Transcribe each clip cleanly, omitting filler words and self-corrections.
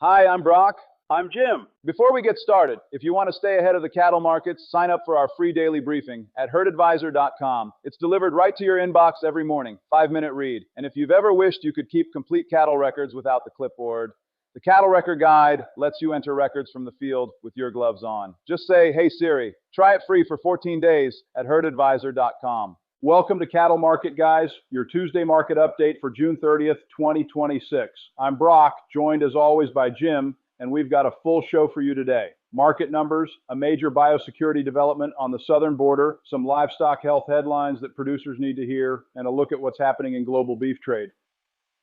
Hi, I'm Brock. I'm Jim. Before we get started, if you want to stay ahead of the cattle markets, sign up for our free daily briefing at herdadvisor.com. It's delivered right to your inbox every morning, 5-minute read. And if you've ever wished you could keep complete cattle records without the clipboard, the Cattle Record Guide lets you enter records from the field with your gloves on. Just say, "Hey Siri, try it free for 14 days at herdadvisor.com. Welcome to Cattle Market Guys, your Tuesday market update for June 30th, 2026. I'm Brock, joined as always by Jim, and we've got a full show for you today. Market numbers, a major biosecurity development on the southern border, some livestock health headlines that producers need to hear, and a look at what's happening in global beef trade.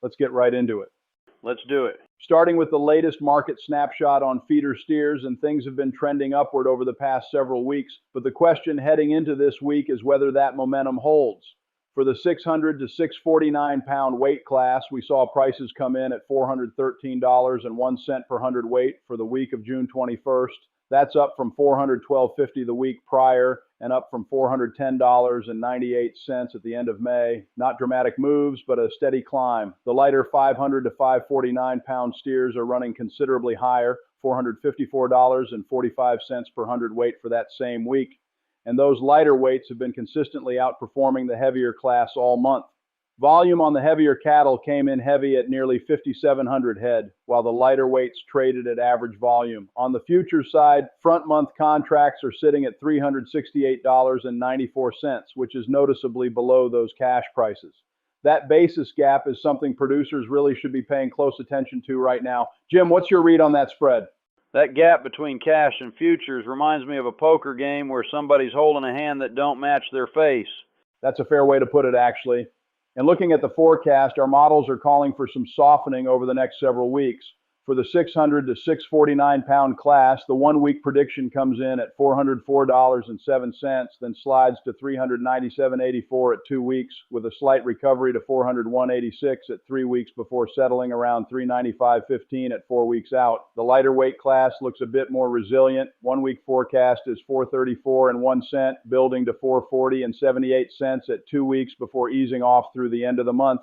Let's get right into it. Let's do it. Starting with the latest market snapshot on feeder steers, and things have been trending upward over the past several weeks, but the question heading into this week is whether that momentum holds. For the 600 to 649 pound weight class, we saw prices come in at $413.01 per hundredweight for the week of June 21st. That's up from $412.50 the week prior and up from $410.98 at the end of May. Not dramatic moves, but a steady climb. The lighter 500 to 549 pound steers are running considerably higher, $454.45 per hundredweight for that same week. And those lighter weights have been consistently outperforming the heavier class all month. Volume on the heavier cattle came in heavy at nearly 5,700 head, while the lighter weights traded at average volume. On the futures side, front month contracts are sitting at $368.94, which is noticeably below those cash prices. That basis gap is something producers really should be paying close attention to right now. Jim, what's your read on that spread? That gap between cash and futures reminds me of a poker game where somebody's holding a hand that don't match their face. That's a fair way to put it, actually. And looking at the forecast, our models are calling for some softening over the next several weeks. For the 600 to 649 pound class, the 1 week prediction comes in at $404.07, then slides to $397.84 at 2 weeks, with a slight recovery to $401.86 at 3 weeks before settling around $395.15 at 4 weeks out. The lighter weight class looks a bit more resilient. 1 week forecast is $434.01, building to $440.78 at 2 weeks before easing off through the end of the month.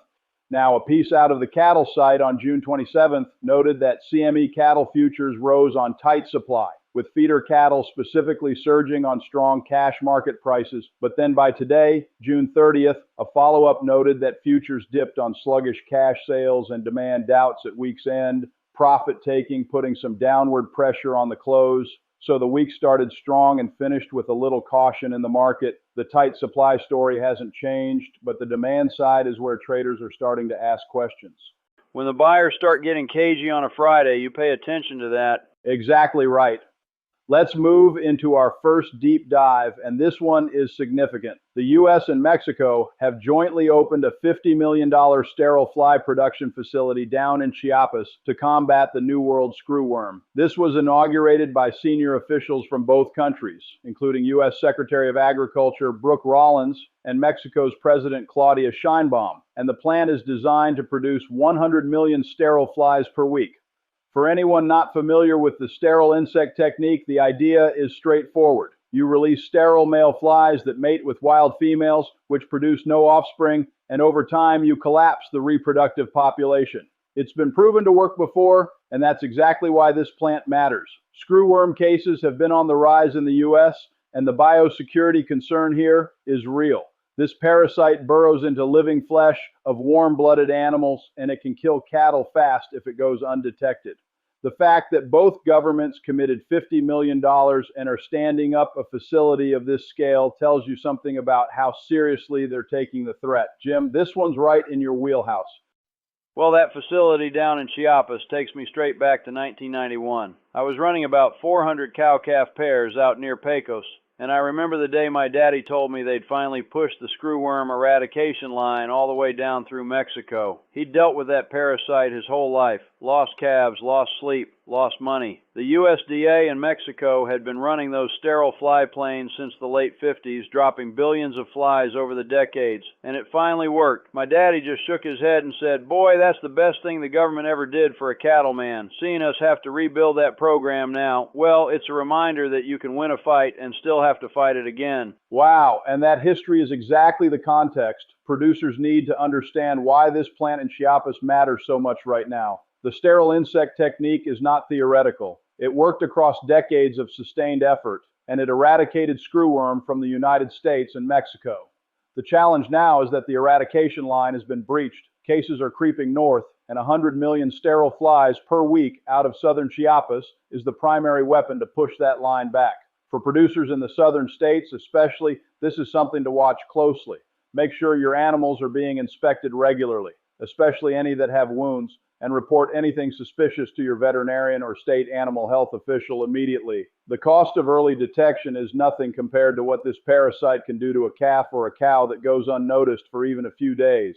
Now, a piece out of the cattle site on June 27th noted that CME cattle futures rose on tight supply, with feeder cattle specifically surging on strong cash market prices. But then by today, June 30th, a follow-up noted that futures dipped on sluggish cash sales and demand doubts at week's end, profit taking putting some downward pressure on the close. So the week started strong and finished with a little caution in the market. The tight supply story hasn't changed, but the demand side is where traders are starting to ask questions. When the buyers start getting cagey on a Friday, you pay attention to that. Exactly right. Let's move into our first deep dive, and this one is significant. The U.S. and Mexico have jointly opened a $50 million sterile fly production facility down in Chiapas to combat the New World screwworm. This was inaugurated by senior officials from both countries, including U.S. Secretary of Agriculture Brooke Rollins and Mexico's President Claudia Sheinbaum. And the plant is designed to produce 100 million sterile flies per week. For anyone not familiar with the sterile insect technique, the idea is straightforward. You release sterile male flies that mate with wild females, which produce no offspring, and over time you collapse the reproductive population. It's been proven to work before, and that's exactly why this plant matters. Screwworm cases have been on the rise in the U.S., and the biosecurity concern here is real. This parasite burrows into living flesh of warm-blooded animals, and it can kill cattle fast if it goes undetected. The fact that both governments committed $50 million and are standing up a facility of this scale tells you something about how seriously they're taking the threat. Jim, this one's right in your wheelhouse. Well, that facility down in Chiapas takes me straight back to 1991. I was running about 400 cow-calf pairs out near Pecos, and I remember the day my daddy told me they'd finally pushed the screwworm eradication line all the way down through Mexico. He'd dealt with that parasite his whole life. Lost calves, lost sleep, lost money. The USDA in Mexico had been running those sterile fly planes since the late 50s, dropping billions of flies over the decades, and it finally worked. My daddy just shook his head and said, "Boy, that's the best thing the government ever did for a cattleman. Seeing us have to rebuild that program now, well, it's a reminder that you can win a fight and still have to fight it again." Wow, and that history is exactly the context producers need to understand why this plant in Chiapas matters so much right now. The sterile insect technique is not theoretical. It worked across decades of sustained effort, and it eradicated screwworm from the United States and Mexico. The challenge now is that the eradication line has been breached. Cases are creeping north, and 100 million sterile flies per week out of southern Chiapas is the primary weapon to push that line back. For producers in the southern states especially, this is something to watch closely. Make sure your animals are being inspected regularly, especially any that have wounds, and report anything suspicious to your veterinarian or state animal health official immediately. The cost of early detection is nothing compared to what this parasite can do to a calf or a cow that goes unnoticed for even a few days.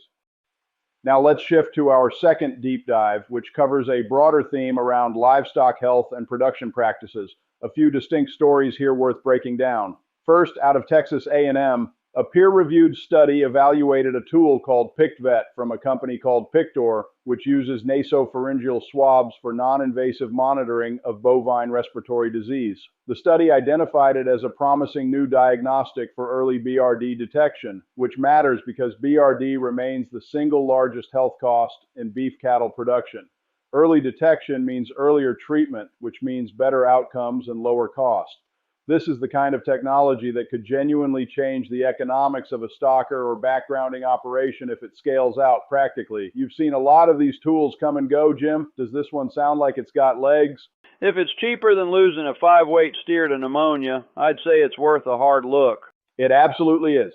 Now let's shift to our second deep dive, which covers a broader theme around livestock health and production practices. A few distinct stories here worth breaking down. First, out of Texas A&M, a peer-reviewed study evaluated a tool called PictVet from a company called Pictor, which uses nasopharyngeal swabs for non-invasive monitoring of bovine respiratory disease. The study identified it as a promising new diagnostic for early BRD detection, which matters because BRD remains the single largest health cost in beef cattle production. Early detection means earlier treatment, which means better outcomes and lower cost. This is the kind of technology that could genuinely change the economics of a stocker or backgrounding operation if it scales out practically. You've seen a lot of these tools come and go, Jim. Does this one sound like it's got legs? If it's cheaper than losing a 5-weight steer to pneumonia, I'd say it's worth a hard look. It absolutely is.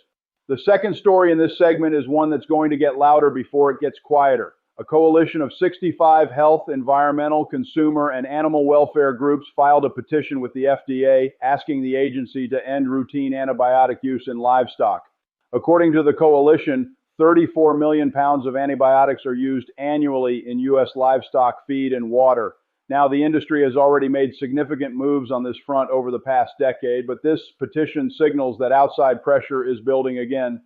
The second story in this segment is one that's going to get louder before it gets quieter. A coalition of 65 health, environmental, consumer, and animal welfare groups filed a petition with the FDA asking the agency to end routine antibiotic use in livestock. According to the coalition, 34 million pounds of antibiotics are used annually in U.S. livestock feed and water. Now, the industry has already made significant moves on this front over the past decade, but this petition signals that outside pressure is building again.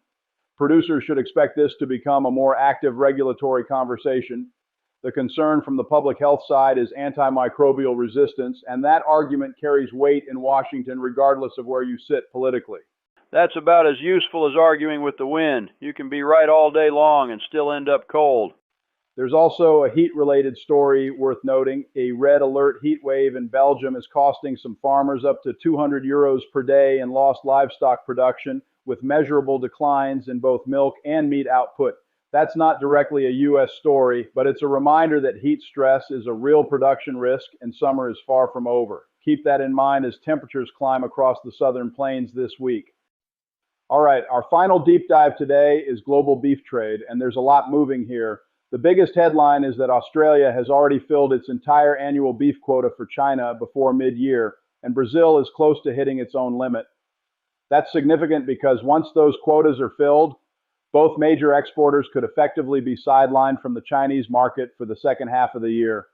Producers should expect this to become a more active regulatory conversation. The concern from the public health side is antimicrobial resistance, and that argument carries weight in Washington regardless of where you sit politically. That's about as useful as arguing with the wind. You can be right all day long and still end up cold. There's also a heat-related story worth noting. A red alert heat wave in Belgium is costing some farmers up to €200 per day in lost livestock production, with measurable declines in both milk and meat output. That's not directly a U.S. story, but it's a reminder that heat stress is a real production risk and summer is far from over. Keep that in mind as temperatures climb across the southern plains this week. All right, our final deep dive today is global beef trade, and there's a lot moving here. The biggest headline is that Australia has already filled its entire annual beef quota for China before mid-year, and Brazil is close to hitting its own limit. That's significant because once those quotas are filled, both major exporters could effectively be sidelined from the Chinese market for the second half of the year.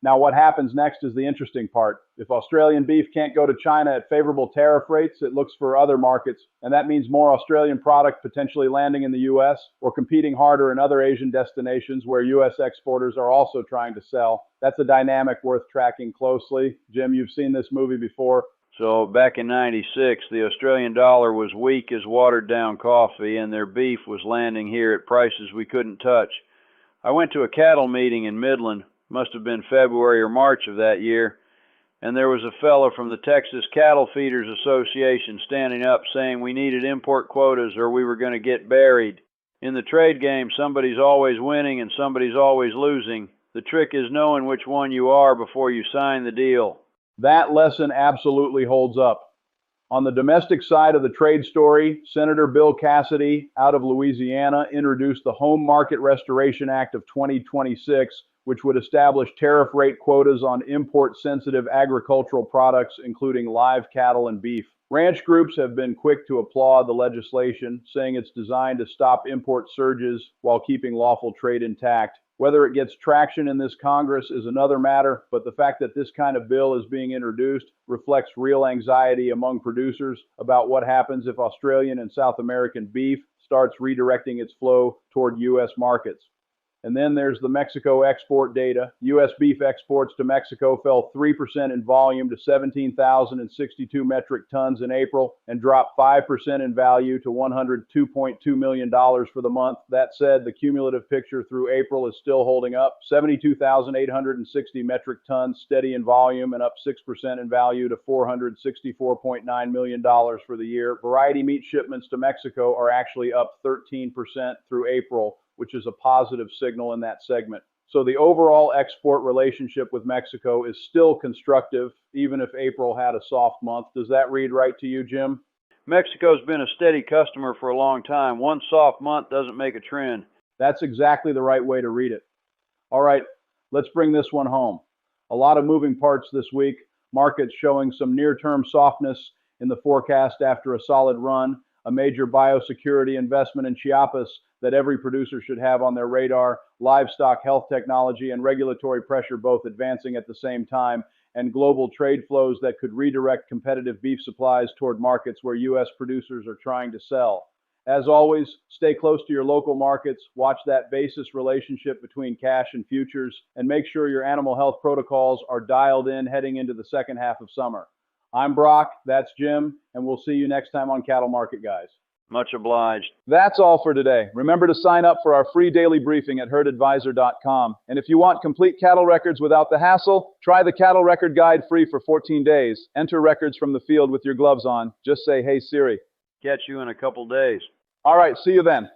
Now, what happens next is the interesting part. If Australian beef can't go to China at favorable tariff rates, it looks for other markets, and that means more Australian product potentially landing in the U.S. or competing harder in other Asian destinations where U.S. exporters are also trying to sell. That's a dynamic worth tracking closely. Jim, you've seen this movie before. So back in '96, the Australian dollar was weak as watered down coffee, and their beef was landing here at prices we couldn't touch. I went to a cattle meeting in Midland, must have been February or March of that year, and there was a fellow from the Texas Cattle Feeders Association standing up saying we needed import quotas or we were going to get buried. In the trade game, somebody's always winning and somebody's always losing. The trick is knowing which one you are before you sign the deal. That lesson absolutely holds up. On the domestic side of the trade story, Senator Bill Cassidy out of Louisiana introduced the Home Market Restoration Act of 2026, which would establish tariff rate quotas on import-sensitive agricultural products, including live cattle and beef. Ranch groups have been quick to applaud the legislation, saying it's designed to stop import surges while keeping lawful trade intact. Whether it gets traction in this Congress is another matter, but the fact that this kind of bill is being introduced reflects real anxiety among producers about what happens if Australian and South American beef starts redirecting its flow toward U.S. markets. And then there's the Mexico export data. U.S. beef exports to Mexico fell 3% in volume to 17,062 metric tons in April and dropped 5% in value to $102.2 million for the month. That said, the cumulative picture through April is still holding up. 72,860 metric tons, steady in volume and up 6% in value to $464.9 million for the year. Variety meat shipments to Mexico are actually up 13% through April, which is a positive signal in that segment. So the overall export relationship with Mexico is still constructive, even if April had a soft month. Does that read right to you, Jim? Mexico's been a steady customer for a long time. One soft month doesn't make a trend. That's exactly the right way to read it. All right, let's bring this one home. A lot of moving parts this week. Markets showing some near-term softness in the forecast after a solid run. A major biosecurity investment in Chiapas that every producer should have on their radar, livestock health technology and regulatory pressure both advancing at the same time, and global trade flows that could redirect competitive beef supplies toward markets where U.S. producers are trying to sell. As always, stay close to your local markets, watch that basis relationship between cash and futures, and make sure your animal health protocols are dialed in heading into the second half of summer. I'm Brock, that's Jim, and we'll see you next time on Cattle Market Guys. Much obliged. That's all for today. Remember to sign up for our free daily briefing at herdadvisor.com. And if you want complete cattle records without the hassle, try the Cattle Record Guide free for 14 days. Enter records from the field with your gloves on. Just say, "Hey Siri." Catch you in a couple days. All right, see you then.